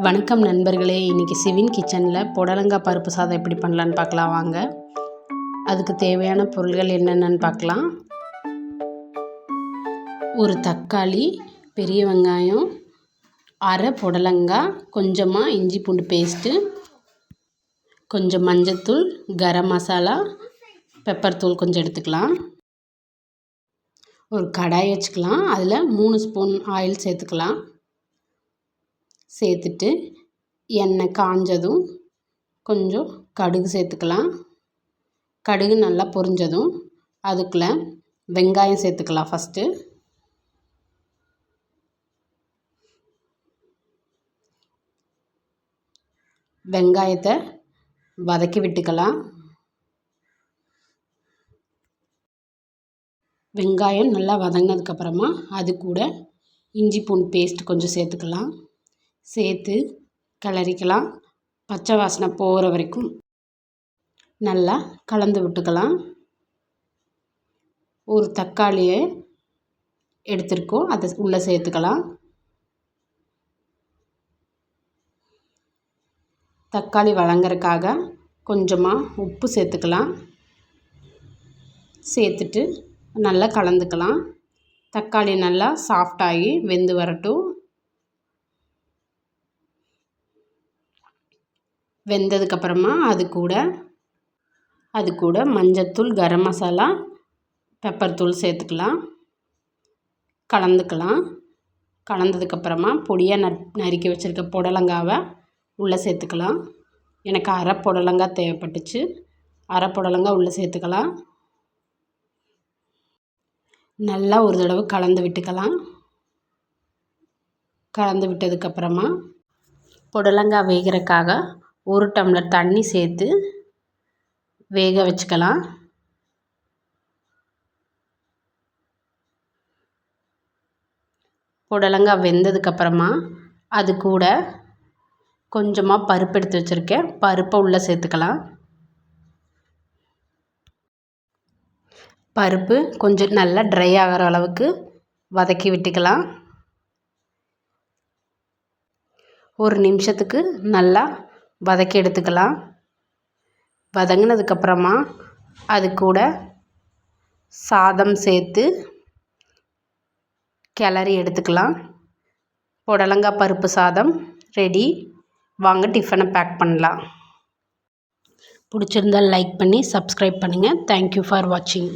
வணக்கம் நண்பர்களே, இன்றைக்கி சிவின் கிச்சனில் புடலங்காய் பருப்பு சாதம் எப்படி பண்ணலான்னு பார்க்கலாம் வாங்க. அதுக்கு தேவையான பொருள்கள் என்னென்னு பார்க்கலாம். ஒரு தக்காளி, பெரிய வெங்காயம், அரை புடலங்காய், கொஞ்சமாக இஞ்சி பூண்டு பேஸ்ட்டு, கொஞ்சம் மஞ்சத்தூள், கரம் மசாலா, பெப்பர் தூள் கொஞ்சம் எடுத்துக்கலாம். ஒரு கடாய் வச்சுக்கலாம். அதில் 3 ஸ்பூன் ஆயில் சேர்த்துக்கலாம். சேர்த்துட்டு எண்ணெய் காஞ்சதும் கொஞ்சம் கடுகு சேர்த்துக்கலாம். கடுகு நல்லா பொரிஞ்சதும் அதுக்குள்ளே வெங்காயம் சேர்த்துக்கலாம். ஃபஸ்ட்டு வெங்காயத்தை வதக்கி விட்டுக்கலாம். வெங்காயம் நல்லா வதங்கினதுக்கப்புறமா அது கூட இஞ்சி பூண்டு பேஸ்ட் கொஞ்சம் சேர்த்துக்கலாம். சேர்த்து கிளறிக்கலாம். பச்சை வாசனை போகிற வரைக்கும் நல்லா கலந்து விட்டுக்கலாம். ஒரு தக்காளியை எடுத்துருக்கோம், அதை உள்ளே சேர்த்துக்கலாம். தக்காளி வதங்கறதுக்காக கொஞ்சமாக உப்பு சேர்த்துக்கலாம். சேர்த்துட்டு நல்லா கலந்துக்கலாம். தக்காளி நல்லா சாஃப்டாகி வெந்து வரட்டும். வெந்ததுக்கப்புறமா அது கூட மஞ்சத்தூள், கரம் மசாலா, பெப்பர் தூள் சேர்த்துக்கலாம். கலந்துக்கலாம். கலந்ததுக்கப்புறமா பொடியாக நறுக்கி வச்சுருக்க புடலங்காவை உள்ளே சேர்த்துக்கலாம். எனக்கு அரை புடலங்காய் தேவைப்பட்டுச்சு. அரை புடலங்காய் உள்ளே சேர்த்துக்கலாம். நல்லா ஒரு தடவை கலந்து விட்டுக்கலாம். கலந்து விட்டதுக்கப்புறமா புடலங்காய் வேகிறதுக்காக 1 டம்ளர் தண்ணி சேர்த்து வேக வச்சுக்கலாம். புடலங்காய் வெந்ததுக்கப்புறமா அது கூட கொஞ்சமாக பருப்பு எடுத்து வச்சுருக்கேன். பருப்பை உள்ளே சேர்த்துக்கலாம். பருப்பு கொஞ்சம் நல்லா ட்ரை ஆகிற அளவுக்கு வதக்கி விட்டுக்கலாம். 1 நிமிஷத்துக்கு நல்லா வதக்கி எடுத்துக்கலாம். வதங்கினதுக்கப்புறமா அது கூட சாதம் சேர்த்து கிளறி எடுத்துக்கலாம். புடலங்காய் பருப்பு சாதம் ரெடி. வாங்க டிஃபனை பேக் பண்ணலாம். பிடிச்சிருந்தால் லைக் பண்ணி சப்ஸ்கிரைப் பண்ணுங்கள். தேங்க்யூ ஃபார் வாட்சிங்.